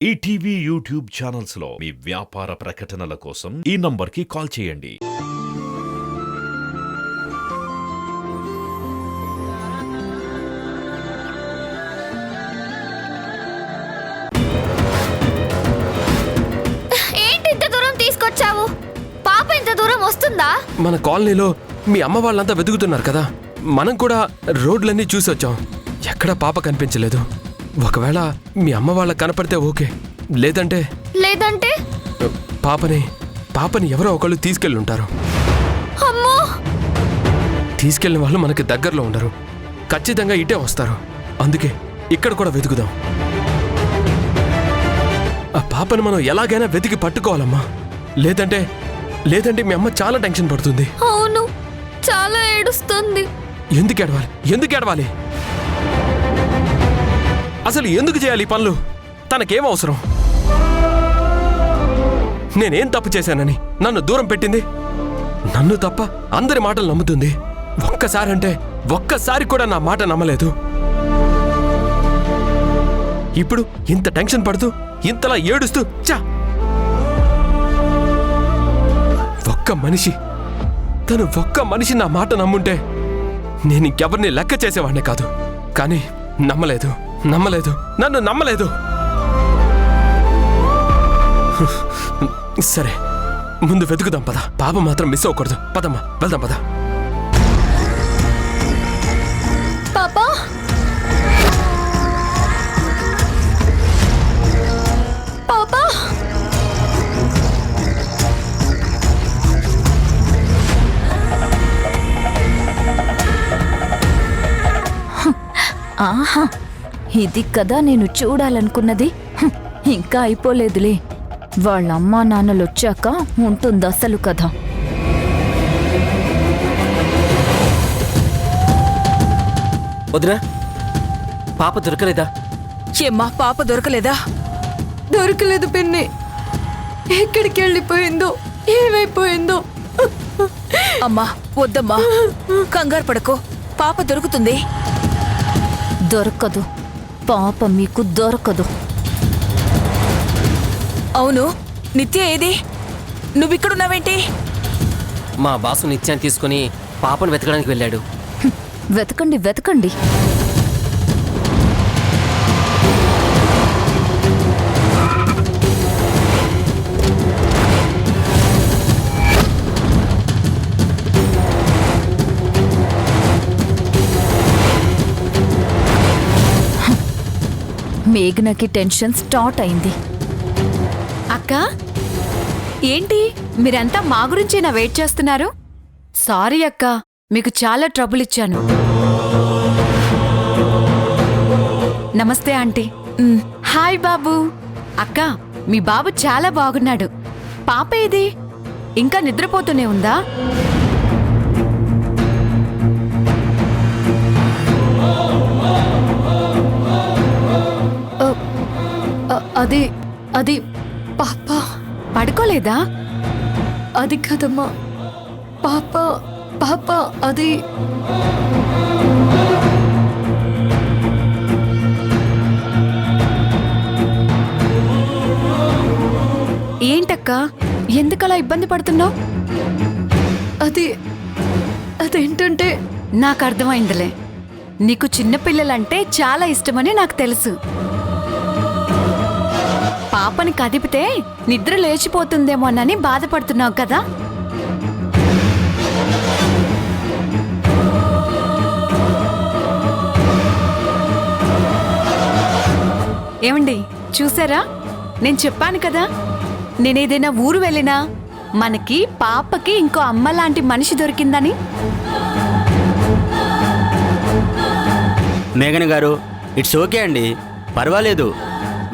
ETV YouTube channels లో మీ వ్యాపార ప్రకటనల కోసం ఈ నంబర్కి కాల్ చేయండి. ఏంటి ఇంత దూరం తీసుకొచ్చావు? పాప ఇంత దూరం వస్తుందా? మన కాలనీలో మీ అమ్మ వాళ్ళంతా వెతుకుతున్నారు కదా, మనం కూడా రోడ్లన్నీ చూసి వచ్చాం. ఎక్కడా పాప కనిపించలేదు. ఒకవేళ మీ అమ్మ వాళ్ళ కనపడితే ఓకే, లేదంటే పాపని ఎవరో ఒకళ్ళు తీసుకెళ్ళుంటారు. అమ్మో! తీసుకెళ్ళిన వాళ్ళు మనకి దగ్గరలో ఉండరు, ఖచ్చితంగా ఇటే వస్తారు. అందుకే ఇక్కడ కూడా వెతుకుదాం. ఆ పాపని మనం ఎలాగైనా వెతికి పట్టుకోవాలమ్మా, లేదంటే మీ అమ్మ చాలా టెన్షన్ పడుతుంది. అవును, చాలా ఏడుస్తుంది. ఎందుకు ఏడవాలి? అసలు ఎందుకు చేయాలి ఈ పనులు? తనకేం అవసరం? నేనేం తప్పు చేశానని నన్ను దూరం పెట్టింది? నన్ను తప్ప అందరి మాటలు నమ్ముతుంది. ఒక్కసారి కూడా నా మాట నమ్మలేదు. ఇప్పుడు ఇంత టెన్షన్ పడుతూ ఇంతలా ఏడుస్తూ తను ఒక్క మనిషి నా మాట నమ్ముంటే నేను ఇంకెవరిని లెక్క చేసేవాడినే కాదు. కానీ నమ్మలేదు, నన్ను నమ్మలేదు. సరే, ముందు వెతుకుదాం పద. పాప మాత్రం మిస్ అవ్వకూడదు. పదమ్మా, వెళ్దాం పద. పాపా, పాపా, ఆహా, ఇది కదా నేను చూడాలనుకున్నది. ఇంకా అయిపోలేదులే, వాళ్ళ అమ్మా నాన్నలొచ్చాక ఉంటుంది అసలు కథ. వదినా, పాప దొరకలేదా? ఏమ్మా, పాప దొరకలేదా? దొరకలేదు పిన్ని. ఎక్కడికి వెళ్ళిపోయిందో, ఏమైపోయిందో. అమ్మా వద్దమ్మా, కంగారు పడకో, పాప దొరుకుతుంది. దొరకదు, పాప మీకు దొరకదు. అవును, నిత్య ఏది? నువ్విక్కడున్నావేంటి? మా బాసు నిత్యాన్ని తీసుకుని పాపను వెతకడానికి వెళ్ళాడు. వెతకండి. మేఘనకి టెన్షన్ స్టార్ట్ అయింది. అక్క, ఏంటి మీరంతా మా గురించేనా వెయిట్ చేస్తున్నారు? సారీ అక్క, మీకు చాలా ట్రబుల్ ఇచ్చాను. నమస్తే ఆంటీ. హాయ్ బాబు. అక్క, మీ బాబు చాలా బాగున్నాడు. పాప ఏది? ఇంకా నిద్రపోతూనే ఉందా? అది పాప పడుకోలేదా? అది కదమ్మా, పాప అది. ఏంటక్క, ఎందుకలా ఇబ్బంది పడుతున్నావు? అదేంటంటే నాకు అర్థమైందిలే, నీకు చిన్నపిల్లలంటే చాలా ఇష్టమని నాకు తెలుసు. పాపని కదిపితే నిద్ర లేచిపోతుందేమోనని బాధపడుతున్నావు కదా? ఏమండి, చూసారా? నేను చెప్పాను కదా, నేనేదైనా ఊరు వెళ్ళినా మనకి పాపకి ఇంకో అమ్మ లాంటి మనిషి దొరికిందని. మేఘన గారు, ఇట్స్ ఓకే అండి, పర్వాలేదు.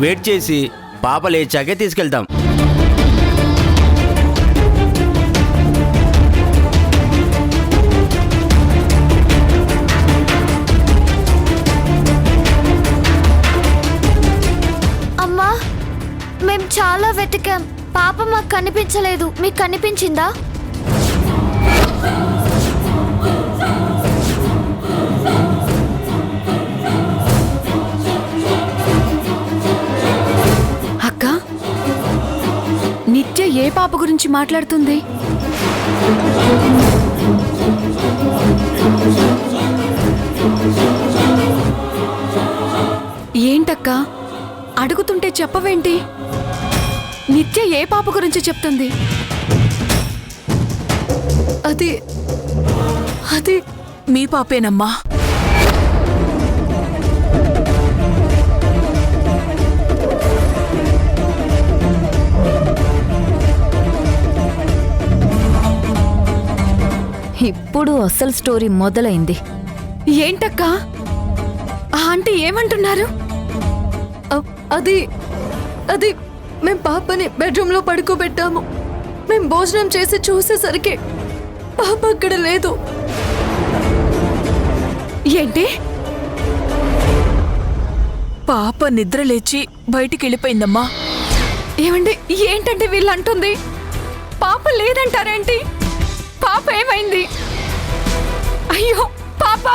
వెయిట్ చేసి పాప లేచాకే తీసుకెళ్తాం. అమ్మా, మేం చాలా వెతికాం, పాప మాకు కనిపించలేదు. మీకు కనిపించిందా? ఏ పాప గురించి మాట్లాడుతుంది? ఏంటక్క అడుగుతుంటే చెప్పవేంటి? నిత్య ఏ పాప గురించి చెప్తుంది? అది అది మీ పాపేనమ్మా. ఇప్పుడు అసలు స్టోరీ మొదలైంది. ఏంటక్క ఆ ఆంటీ ఏమంటున్నారు? అది అది మేం పాపని బెడ్రూమ్లో పడుకోబెట్టాము. మేం భోజనం చేసి చూసేసరికి పాప అక్కడ లేదు. ఏంటి? పాప నిద్ర లేచి బయటికి వెళ్ళిపోయిందమ్మా. ఏమండి ఏంటంటే వీళ్ళు అంటుంది? పాప లేదంటారేంటి? పాప ఏమైంది? అయ్యో పాప!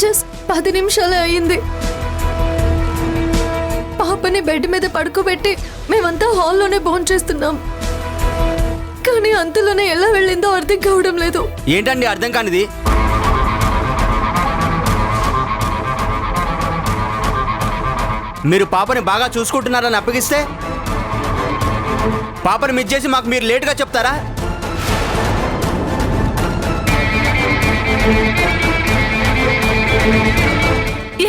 జస్ట్ 10 నిమిషాలే అయ్యింది. పాపని బెడ్ మీద పడుకోబెట్టి మేమంతా హాల్లోనే భోంచేస్తున్నాం. కానీ అంతలోనే ఎలా వెళ్ళిందో అర్థం కావడం లేదు. ఏంటండి అర్థం కానిది? మీరు పాపని బాగా చూసుకుంటున్నారని అప్పగిస్తే పాపని మిస్ చేసి మాకు మీరు లేటుగా చెప్తారా?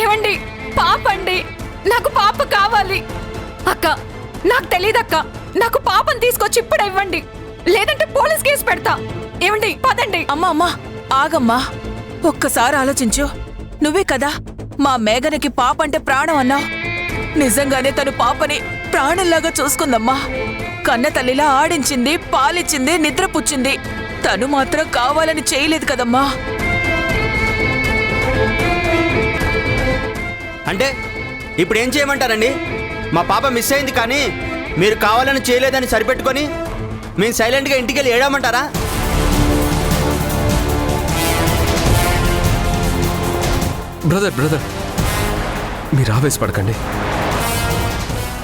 ఏమండి పాప అండి, నాకు పాప కావాలి. అక్క నాకు తెలియదక్క, నాకు పాపని తీసుకొచ్చి ఇప్పుడే ఇవ్వండి, లేదంటే పోలీస్ కేసు పెడతా. ఏమండి పదండి. అమ్మా ఆగమ్మా, ఒక్కసారి ఆలోచించు. నువ్వే కదా మా మేఘనకి పాప అంటే ప్రాణం అన్నావు. నిజంగానే తను పాపని ప్రాణంలాగా చూసుకుందమ్మా. కన్న తల్లిలా ఆడించింది, పాలిచ్చింది, నిద్రపుచ్చింది. తను మాత్రం కావాలని చేయలేదు కదమ్మా. అంటే ఇప్పుడు ఏం చేయమంటారండి? మా పాప మిస్ అయింది కానీ మీరు కావాలని చేయలేదని సరిపెట్టుకొని మేము సైలెంట్గా ఇంటికి వెళ్ళి ఏడామంటారా? బ్రదర్ మీరు ఆవేశపడకండి.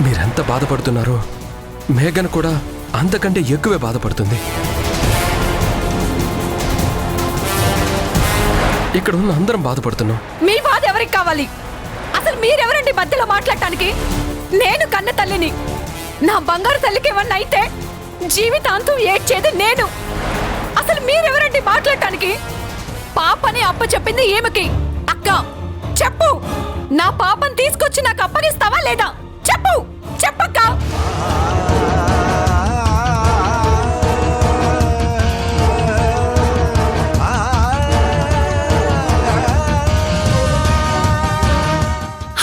మీరెంత బాధపడుతున్నారో మేఘన్ కూడా అంతకంటే ఎక్కువే బాధపడుతుంది. ఇక్కడ ఉన్న అందరం బాధపడుతున్నాం. మీ బాధ ఎవరికి కావాలి? అసలు మీరెవరండి మధ్యలో మాట్లాడటానికి? నేను కన్న తల్లిని. నా బంగారు తల్లికి ఏమన్నా అయితే జీవితాంతం ఏడ్చేది నేను. అసలు మీరెవరండి మాట్లాడటానికి? పాపని అప్ప చెప్పింది ఏమకి? అక్క చెప్పు, నా పాపని తీసుకొచ్చి నాకు అప్పగిస్తావా లేదా? చెప్పు చెప్పక్క.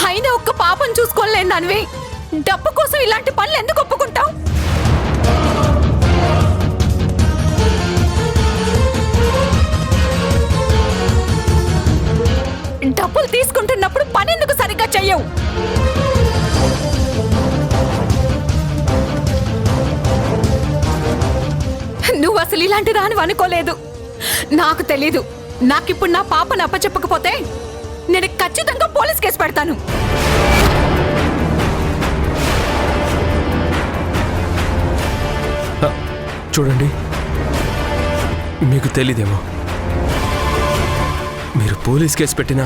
అయినా ఒక్క పాపను చూసుకోలేను దానివి డబ్బు కోసం ఇలాంటి పనులు ఎందుకు ఒప్పుకుంటావు? డబ్బులు తీసుకుంటున్నప్పుడు పని ఎందుకు సరిగ్గా చెయ్యవు? నువ్వు అసలు ఇలాంటి దానివి అనుకోలేదు. నాకు తెలీదు. నాకిప్పుడు నా పాపను అప్పచెప్పకపోతే నేను ఖచ్చితంగా పోలీస్ కేసు పెడతాను. చూడండి, మీకు తెలీదేమో, మీరు పోలీస్ కేసు పెట్టినా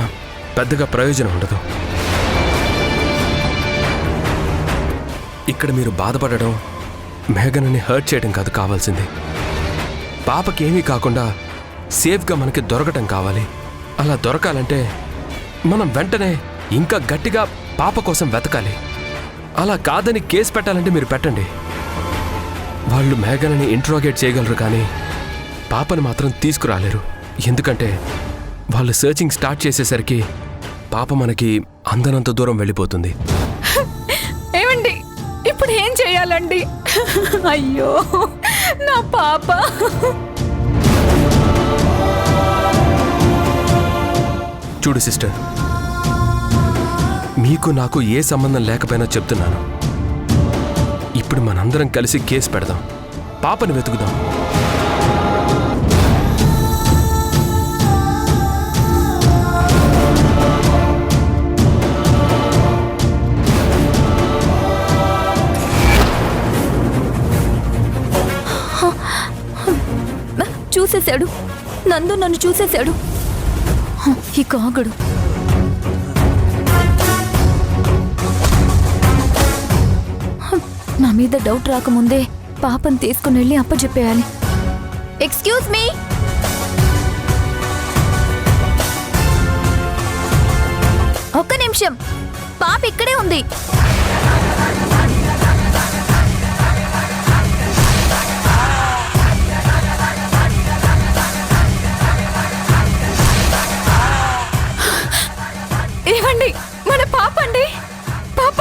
పెద్దగా ప్రయోజనం ఉండదు. ఇక్కడ మీరు బాధపడడం, మేఘనని హర్ట్ చేయడం కాదు కావాల్సింది. పాపకి ఏమీ కాకుండా సేఫ్గా మనకి దొరకటం కావాలి. అలా దొరకాలంటే మనం వెంటనే ఇంకా గట్టిగా పాప కోసం వెతకాలి. అలా కాదని కేసు పెట్టాలంటే మీరు పెట్టండి. వాళ్ళు మేఘనని ఇంట్రోగేట్ చేయగలరు కానీ పాపని మాత్రం తీసుకురాలేరు. ఎందుకంటే వాళ్ళు సర్చింగ్ స్టార్ట్ చేసేసరికి పాప మనకి అందనంత దూరం వెళ్ళిపోతుంది. ఏమండి ఇప్పుడు ఏం చేయాలండి? అయ్యో నా పాప. చూడు సిస్టర్, మీకు నాకు ఏ సంబంధం లేకపోయినా చెప్తున్నాను. ఇప్పుడు మనందరం కలిసి కేసు పెడదాం, పాపని వెతుకుదాం. చూసేశాడు. నందు నన్ను చూసేశాడు. ఇక ఆగడు. నా మీద డౌట్ రాకముందే పాపను తీసుకుని వెళ్ళి అప్పచెప్పేయాలి. Excuse me. ఒక్క నిమిషం, పాప ఇక్కడే ఉంది. ఏమండి, మన పాప అండి. పాప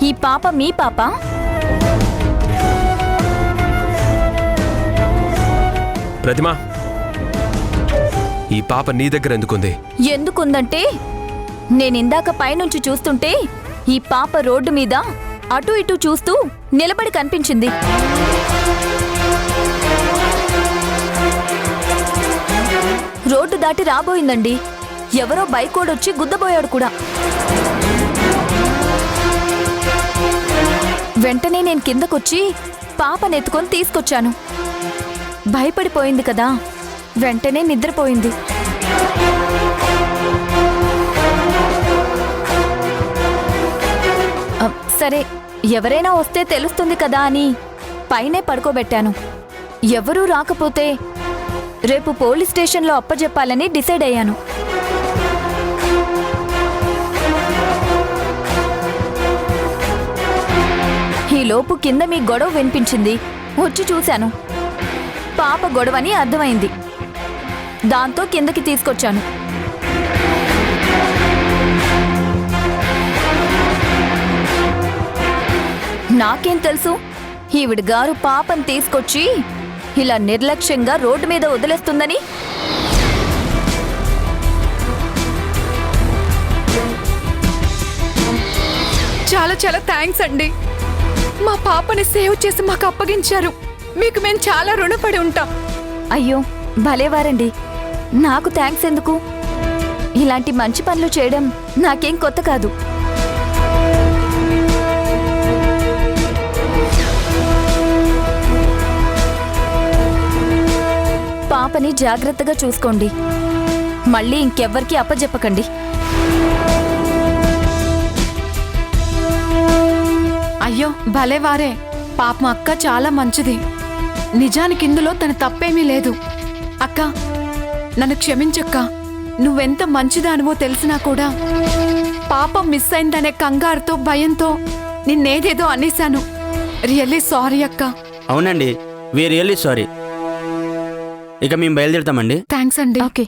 ఈ పాప మీ పాప? ప్రతిమ, ఈ పాప నీ దగ్గర ఎందుకుంది? ఎందుకుందంటే నేనిందాక పైనుంచి చూస్తుంటే ఈ పాప రోడ్డు మీద అటు ఇటు చూస్తూ నిలబడి కనిపించింది. రోడ్డు దాటి రాబోయిందండి. ఎవరో బైకోడొచ్చి గుద్దబోయాడు కూడా. వెంటనే నేను కిందకొచ్చి పాపనెత్తుకొని తీసుకొచ్చాను. భయపడిపోయింది కదా, వెంటనే నిద్రపోయింది. సరే, ఎవరైనా వస్తే తెలుస్తుంది కదా అని పైనే పడుకోబెట్టాను. ఎవరూ రాకపోతే రేపు పోలీస్ స్టేషన్లో అప్పజెప్పాలని డిసైడ్ అయ్యాను. ఈలోపు కింద మీ గొడవ వినిపించింది. వచ్చి చూశాను. పాప గొడవని అర్థమైంది. దాంతో కిందకి తీసుకొచ్చాను. నాకేం తెలుసు ఈవిడ గారు పాపని తీసుకొచ్చి ఇలా నిర్లక్ష్యంగా రోడ్డు మీద వదిలేస్తుందని. చాలా చాలా థ్యాంక్స్ అండి. మా పాపని సేవ్ చేసి మాకు అప్పగించారు. మీకు మేము చాలా రుణపడి ఉంటాం. అయ్యో భలేవారండి. నాకు థ్యాంక్స్ ఎందుకు? ఇలాంటి మంచి పనులు చేయడం నాకేం కొత్త కాదు. పాపని జాగ్రత్తగా చూసుకోండి. మళ్ళీ ఇంకెవ్వరికీ అప్పజెప్పకండి. అయ్యో భలేవారే. పాప అక్క చాలా మంచిది. నిజానికి ఇందులో తన తప్పేమీ లేదు. అక్క, నన్ను క్షమించక్క. నువ్వెంత మంచిదానివో తెలిసినా కూడా పాప మిస్ అయిందనే కంగారుతో భయంతో నిన్నేదేదో అనేశాను. రియల్లీ సారీ అక్క. అవునండి, వి రియల్లీ సారీ. ఇక మేము బయలుదేరుతామండి. థ్యాంక్స్ అండి. ఓకే.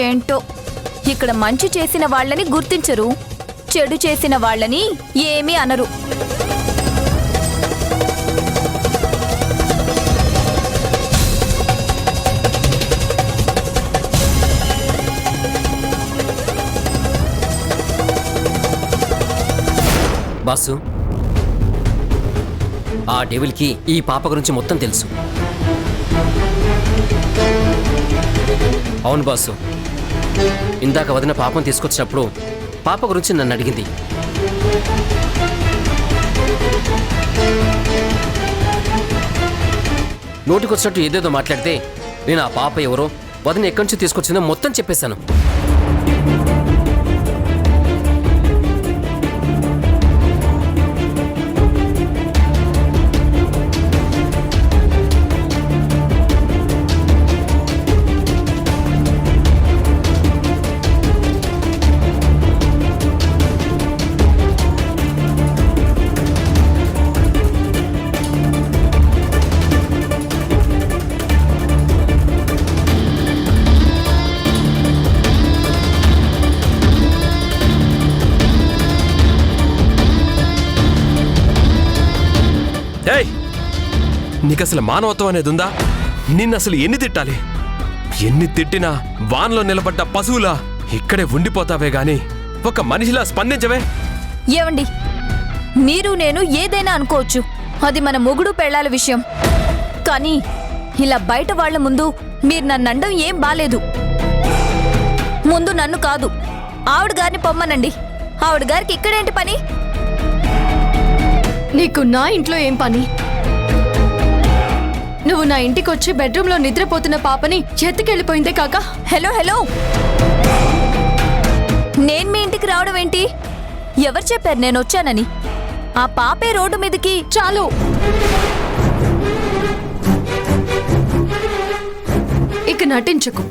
ఏంటో ఇక్కడ మంచి చేసిన వాళ్ళని గుర్తించరు, చెడు చేసిన వాళ్ళని ఏమీ అనరు. బాసు, ఆ డెవిల్కి ఈ పాప గురించి మొత్తం తెలుసు. అవును బాసు, ఇందాక వదిన పాపను తీసుకొచ్చినప్పుడు పాప గురించి నన్ను అడిగింది. నోటికొచ్చినట్టు ఏదేదో మాట్లాడితే నేను ఆ పాప ఎవరో వదిన ఎక్కడి నుంచి తీసుకొచ్చిందో మొత్తం చెప్పేశాను. ఏయ్, నీకసలు మానవత్వం అనేది ఉందా? నిన్నసలు ఎన్ని తిట్టాలి? ఎన్ని తిట్టినా వాన్లో నిలబడ్డ పశువులా ఇక్కడే ఉండిపోతావే గాని ఒక మనిషిలా స్పందించవే. ఏవండి, మీరు నేను ఏదైనా అనుకోవచ్చు, అది మన మొగుడు పెళ్ళాల విషయం. కానీ ఇలా బయట వాళ్ళ ముందు మీరు నన్ను అనడం ఏం బాలేదు. ముందు నన్ను కాదు, ఆవిడ గారిని పొమ్మనండి. ఆవిడ గారికి ఇక్కడేంటి పని? నీకు నా ఇంట్లో ఏం పని? నువ్వు నా ఇంటికి వచ్చి బెడ్రూమ్లో నిద్రపోతున్న పాపని ఎత్తుకెళ్ళిపోయిందే కాక. హలో హలో, నేను మీ ఇంటికి రావడం ఏంటి? ఎవరు చెప్పారు నేను వచ్చానని? ఆ పాపే రోడ్డు మీదకి. చాలు, ఇక నటించకు.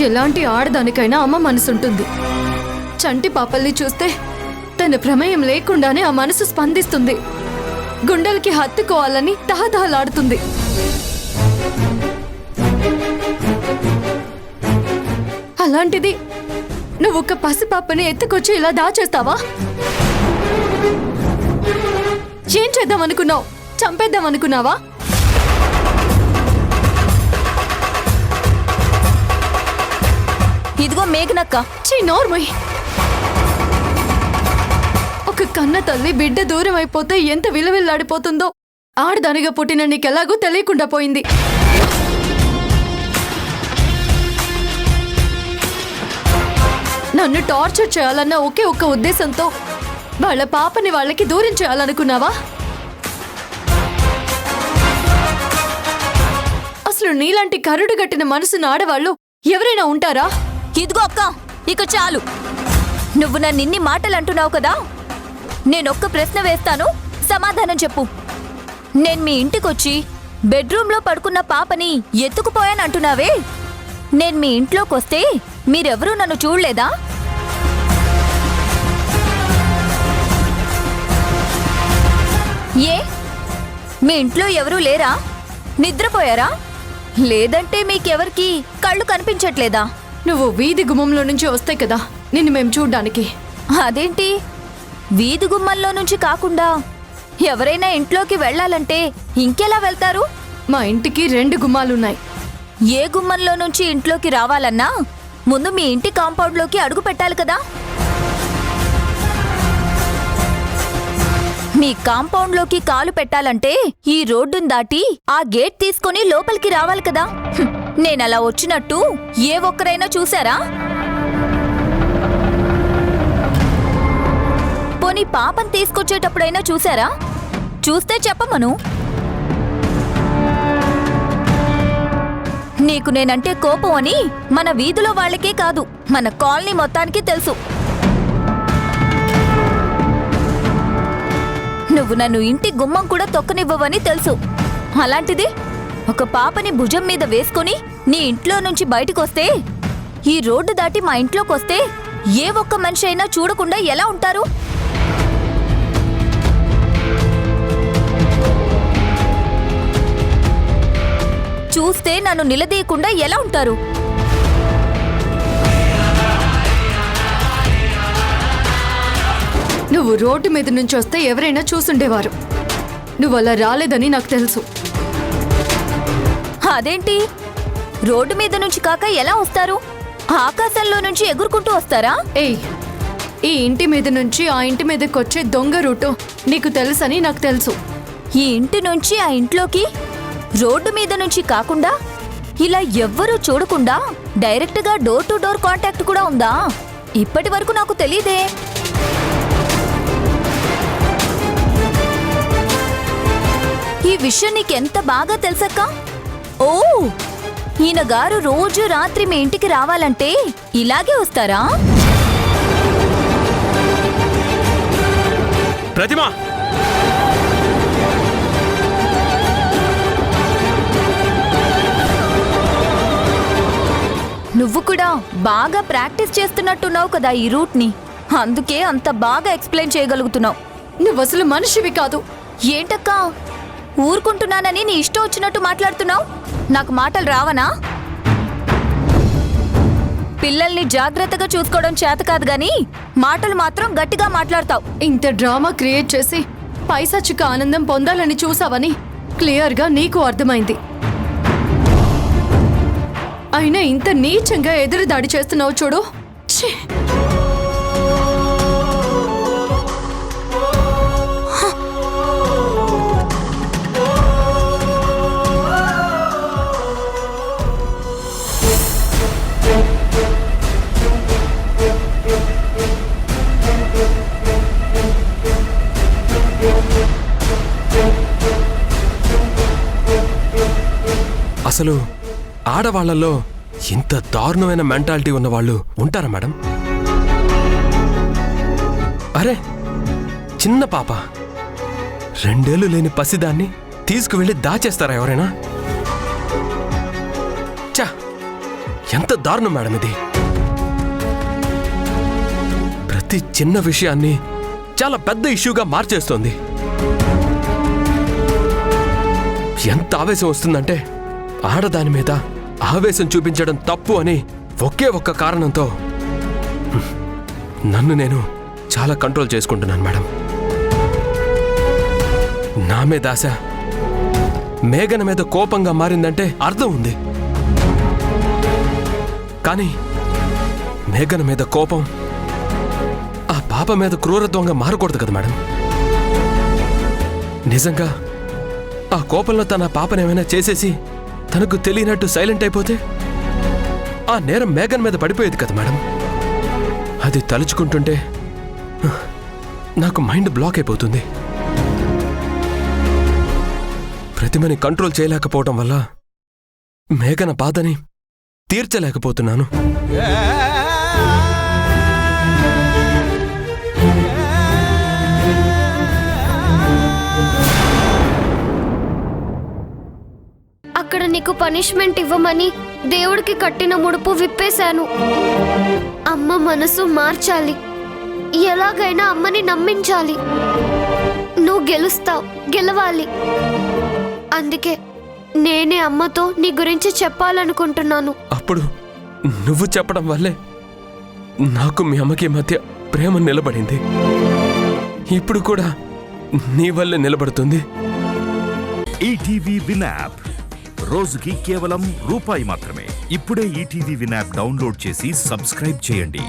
ఎలాంటి ఆడదానికైనా అమ్మ మనసుంటుంది. చంటి పాపల్ని చూస్తే తన ప్రమేయం లేకుండానే ఆ మనసు స్పందిస్తుంది. గుండెలకి హత్తుకోవాలని తహతహలాడుతుంది. అలాంటిది నువ్వు ఒక పసిపాపని ఎత్తుకొచ్చి ఇలా దాచేస్తావా? ఏం చేద్దామనుకున్నావు? చంపేద్దామనుకున్నావా? ఇదిగో మేఘనక్క. చీ నోర్మయ్. ఒక కన్న తల్లి బిడ్డ దూరం అయిపోతే ఎంత విలువిల్లాడిపోతుందో ఆడదానిగా పుట్టిన నీకెలాగూ తెలియకుండా పోయింది. నన్ను టార్చర్ చేయాలన్న ఒకే ఒక్క ఉద్దేశంతో వాళ్ళ పాపని వాళ్ళకి దూరం చేయాలనుకున్నావా? అసలు నీలాంటి కరుడు గట్టిన మనసున్న ఆడవాళ్ళు ఎవరైనా ఉంటారా? ఇదిగో అక్క, ఇక చాలు. నువ్వు నన్ను ఇన్ని మాటలు అంటున్నావు కదా, నేనొక్క ప్రశ్న వేస్తాను, సమాధానం చెప్పు. నేను మీ ఇంటికొచ్చి బెడ్రూమ్లో పడుకున్న పాపని ఎత్తుకుపోయానంటున్నావే, నేను మీ ఇంట్లోకొస్తే మీరెవరూ నన్ను చూడలేదా? ఏ, మీ ఇంట్లో ఎవరూ లేరా? నిద్రపోయారా? లేదంటే మీకెవరికి కళ్ళు కనిపించట్లేదా? నువ్వు వీధి గుమ్మంలో నుంచి వస్తే కదా నిన్ను మేము చూడ్డానికి. అదేంటి, వీధి గుమ్మంలో నుంచి కాకుండా ఎవరైనా ఇంట్లోకి వెళ్ళాలంటే ఇంకెలా వెళ్తారు? మా ఇంటికి 2 గుమ్మాలున్నాయి. ఏ గుమ్మంలో నుంచి ఇంట్లోకి రావాలన్నా ముందు మీ ఇంటి కాంపౌండ్లోకి అడుగు పెట్టాలి కదా. మీ కాంపౌండ్లోకి కాలు పెట్టాలంటే ఈ రోడ్డును దాటి ఆ గేట్ తీసుకొని లోపలికి రావాలి కదా. నేనలా వచ్చినట్టు ఏ ఒక్కరైనా చూసారా? పోనీ పాపం తీసుకొచ్చేటప్పుడైనా చూసారా? చూస్తే చెప్పమను. నీకు నేనంటే కోపం అని మన వీధిలో వాళ్ళకే కాదు, మన కాలనీ మొత్తానికి తెలుసు. నువ్వు నన్ను ఇంటి గుమ్మం కూడా తొక్కనివ్వవని తెలుసు. అలాంటిది ఒక పాపని భుజం మీద వేసుకుని నీ ఇంట్లో నుంచి బయటకొస్తే, ఈ రోడ్డు దాటి మా ఇంట్లోకొస్తే ఏ ఒక్క మనిషి అయినా చూడకుండా ఎలా ఉంటారు? చూస్తే నన్ను నిలదీయకుండా ఎలా ఉంటారు? నువ్వు రోడ్డు మీద నుంచి వస్తే ఎవరైనా చూసుండేవారు. నువ్వు అలా రాలేదని నాకు తెలుసు. అదేంటి, రోడ్డు మీద నుంచి కాక ఎలా వస్తారు? ఆకాశంలో నుంచి ఎగురుకుంటూ వస్తారా? ఏయ్, ఈ ఇంటి మీద నుంచి ఆ ఇంటి మీదకొచ్చే దొంగ రూటు నీకు తెలుసని నాకు తెలుసు. ఈ ఇంటి నుంచి ఆ ఇంట్లోకి రోడ్డు మీద నుంచి కాకుండా ఇలా ఎవ్వరూ చూడకుండా డైరెక్ట్గా డోర్ టు డోర్ కాంటాక్ట్ కూడా ఉందా? ఇప్పటి వరకు నాకు తెలీదే. ఈ విషయం నీకెంత బాగా తెలుసక్క? ఓ, ఈయన గారు రోజు రాత్రి మీ ఇంటికి రావాలంటే ఇలాగే వస్తారా? ప్రతిమ, నువ్వు కూడా బాగా ప్రాక్టీస్ చేస్తున్నట్టున్నావు కదా ఈ రూట్ని, అందుకే అంత బాగా ఎక్స్ప్లెయిన్ చేయగలుగుతున్నావు. నువ్వు అసలు మనిషివి కాదు. ఏంటక్కా, ఊరుకుంటున్నానని నీ ఇష్టం వచ్చినట్టు మాట్లాడుతున్నావు? నాకు మాటలు రావనా? పిల్లల్ని జాగ్రత్తగా చూసుకోవడం చేత కాదు గాని మాటలు మాత్రం గట్టిగా మాట్లాడతావు. ఇంత డ్రామా క్రియేట్ చేసి పైశాచిక ఆనందం పొందాలని చూసావని క్లియర్గా నీకు అర్థమైంది. అయినా ఇంత నీచంగా ఎదురు దాడి చేస్తున్నావు చూడు. ఛీ! అసలు ఆడవాళ్లలో ఇంత దారుణమైన మెంటాలిటీ ఉన్న వాళ్ళు ఉంటారా మేడం? అరే, చిన్న పాప, 2 ఏళ్లు లేని పసిదాన్ని తీసుకువెళ్ళి దాచేస్తారా ఎవరైనా? చా, ఎంత దారుణం మేడం ఇది. ప్రతి చిన్న విషయాన్ని చాలా పెద్ద ఇష్యూగా మార్చేస్తోంది. ఎంత ఆవేశం వస్తుందంటే ఆడదాని మీద ఆవేశం చూపించడం తప్పు అని ఒకే ఒక్క కారణంతో నన్ను నేను చాలా కంట్రోల్ చేసుకుంటున్నాను మేడం. నా మీద ఆశ మేఘన మీద కోపంగా మారిందంటే అర్థం ఉంది. కానీ మేఘన మీద కోపం ఆ పాప మీద క్రూరత్వంగా మారకూడదు కదా మేడం. నిజంగా ఆ కోపంలో తన పాపనేమైనా చేసేసి తనకు తెలియనట్టు సైలెంట్ అయిపోతే ఆ నేరం మేఘన్ మీద పడిపోయేది కదా మేడం. అది తలుచుకుంటుంటే నాకు మైండ్ బ్లాక్ అయిపోతుంది. ప్రతిమని కంట్రోల్ చేయలేకపోవటం వల్ల మేఘన బాధని తీర్చలేకపోతున్నాను. అక్కడ నీకు పనిష్మెంట్ ఇవ్వమని దేవుడికి కట్టిన ముడుపు విప్పేశాను. అమ్మ మనసు మార్చాలి, ఎలాగైనా అమ్మని నమ్మించాలి. నువ్వు గెలుస్తావు, గెలవాలి. అందుకే నేనే అమ్మతో నీ గురించి చెప్పాలనుకుంటున్నాను. అప్పుడు నువ్వు చెప్పడం వల్లే నాకు మీ అమ్మకి మధ్య ప్రేమ నిలబడింది. ఇప్పుడు కూడా నీ వల్లే నిలబడుతుంది. ఈటీవీ విన్ యాప్ రోజుకి కేవలం ₹1 మాత్రమే. ఇప్పుడే ఈటీవీ విన్ యాప్ డౌన్లోడ్ చేసి సబ్స్క్రైబ్ చేయండి.